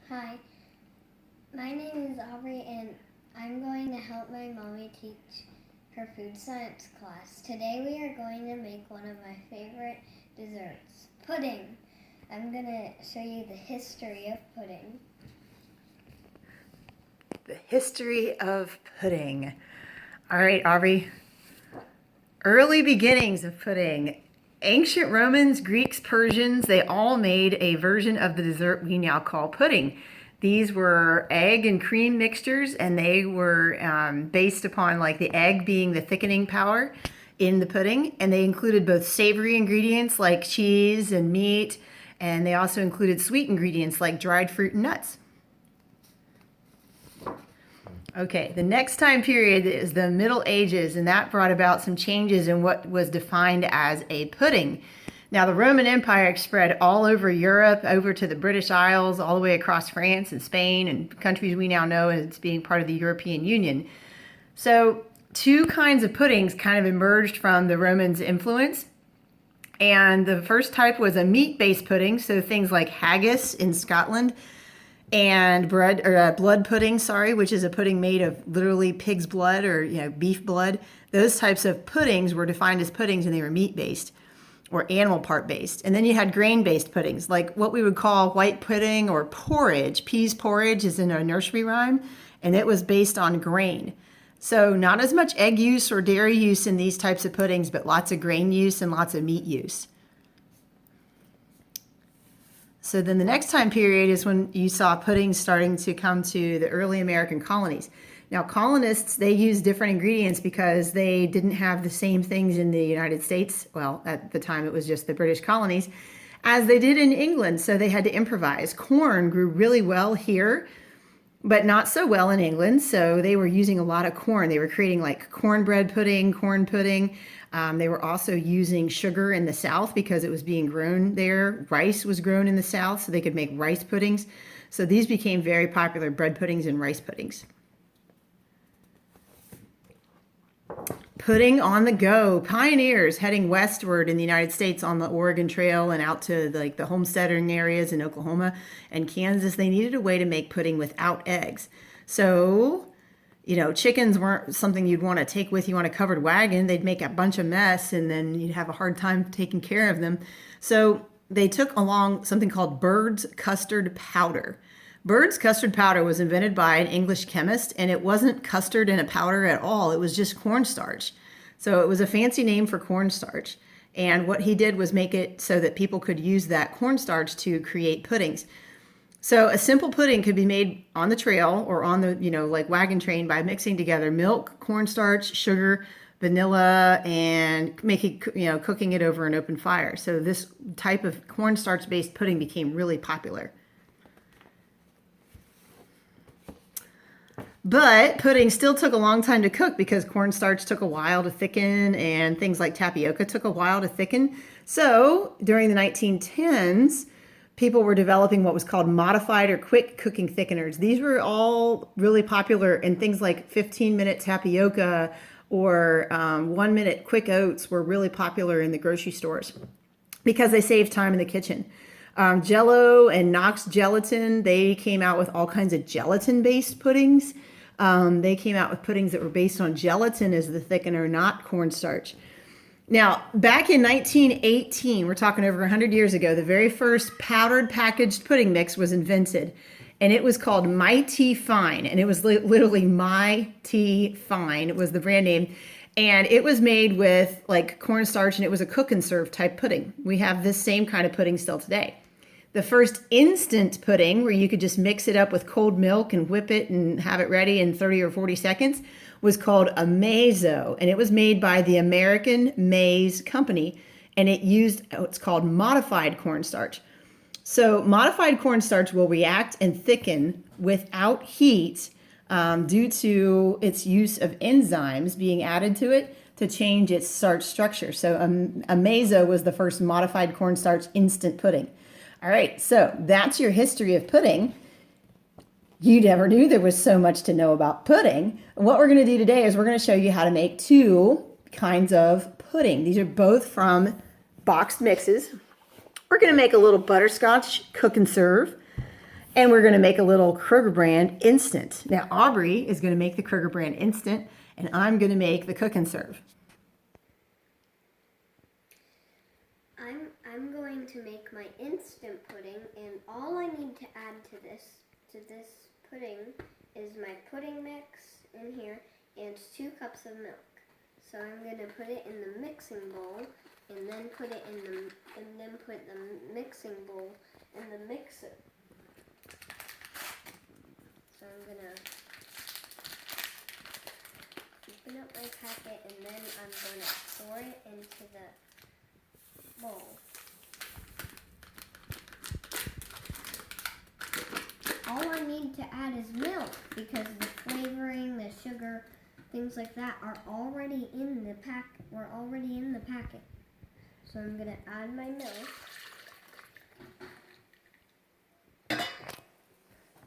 Hi, my name is Aubrey and I'm going to help my mommy teach her food science class. Today we are going to make one of my favorite desserts, pudding. I'm going to show you the history of pudding. The history of pudding. All right, Aubrey. Early beginnings of pudding. Ancient Romans, Greeks, Persians, they all made a version of the dessert we now call pudding. These were egg and cream mixtures, and they were based upon like the egg being the thickening power in the pudding. And they included both savory ingredients like cheese and meat, and they also included sweet ingredients like dried fruit and nuts. Okay, the next time period is the Middle Ages, and that brought about some changes in what was defined as a pudding. Now, the Roman Empire spread all over Europe, over to the British Isles, all the way across France and Spain, and countries we now know as being part of the European Union. So, two kinds of puddings kind of emerged from the Romans' influence. And the first type was a meat-based pudding, so things like haggis in Scotland, and blood pudding, which is a pudding made of literally pig's blood or beef blood. Those types of puddings were defined as puddings, and they were meat-based or animal part based. And then you had grain-based puddings, like what we would call white pudding or porridge. Peas porridge is in a nursery rhyme, and it was based on grain. So not as much egg use or dairy use in these types of puddings, but lots of grain use and lots of meat use. So then the next time period is when you saw pudding starting to come to the early American colonies. Now, colonists, they used different ingredients because they didn't have the same things in the United States. Well, at the time it was just the British colonies, as they did in England. So they had to improvise. Corn grew really well here, but not so well in England. So they were using a lot of corn. They were creating like cornbread pudding, corn pudding. They were also using sugar in the South because it was being grown there. Rice was grown in the South, so they could make rice puddings. So these became very popular, bread puddings and rice puddings. Pudding on the go. Pioneers heading westward in the United States on the Oregon Trail and out to like the homesteading areas in Oklahoma and Kansas, they needed a way to make pudding without eggs. So chickens weren't something you'd want to take with you on a covered wagon. They'd make a bunch of mess and then you'd have a hard time taking care of them. So they took along something called Bird's custard powder. Bird's custard powder was invented by an English chemist, and it wasn't custard in a powder at all. It was just cornstarch. So it was a fancy name for cornstarch. And what he did was make it so that people could use that cornstarch to create puddings. So a simple pudding could be made on the trail or on the, like wagon train by mixing together milk, cornstarch, sugar, vanilla, and cooking it over an open fire. So this type of cornstarch-based pudding became really popular. But pudding still took a long time to cook because cornstarch took a while to thicken and things like tapioca took a while to thicken. So during the 1910s, people were developing what was called modified or quick cooking thickeners. These were all really popular, and things like 15-minute tapioca or 1-minute quick oats were really popular in the grocery stores because they saved time in the kitchen. Jell-O and Knox Gelatin, they came out with all kinds of gelatin-based puddings. They came out with puddings that were based on gelatin as the thickener, not cornstarch. Now, back in 1918, we're talking over 100 years ago, the very first powdered packaged pudding mix was invented. And it was called Mighty Fine. And it was literally Mighty Fine. It was the brand name. And it was made with like cornstarch, and it was a cook and serve type pudding. We have this same kind of pudding still today. The first instant pudding, where you could just mix it up with cold milk and whip it and have it ready in 30 or 40 seconds, was called a Maizo. And it was made by the American Maize Company. And it used what's called modified cornstarch. So modified cornstarch will react and thicken without heat due to its use of enzymes being added to it to change its starch structure. So a Maizo was the first modified cornstarch instant pudding. All right, so that's your history of pudding. You never knew there was so much to know about pudding. What we're going to do today is we're going to show you how to make two kinds of pudding. These are both from boxed mixes. We're going to make a little butterscotch cook and serve. And we're going to make a little Kroger brand instant. Now, Aubrey is going to make the Kroger brand instant, and I'm going to make the cook and serve. I'm going to make my instant pudding, and all I need to add to this pudding is my pudding mix in here and 2 cups of milk. So I'm going to put it in the mixing bowl, and then put the mixing bowl in the mixer. So I'm going to open up my packet, and then I'm going to pour it into the bowl. All I need to add is milk because the flavoring, the sugar, things like that are already in the packet. We're already in the packet. So I'm going to add my milk.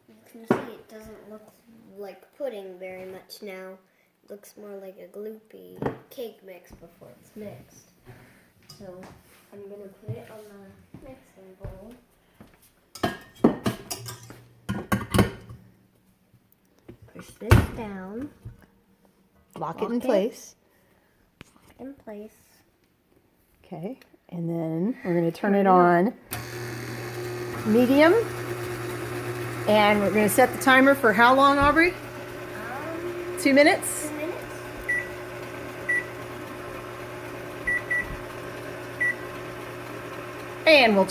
You can see it doesn't look like pudding very much now. It looks more like a gloopy cake mix before it's mixed. So I'm going to put it on the mixing bowl. Push this down. Lock it in place. In place. Okay, and then we're going to turn it on medium. And we're going to set the timer for how long, Aubrey? 2 minutes? 2 minutes. And we'll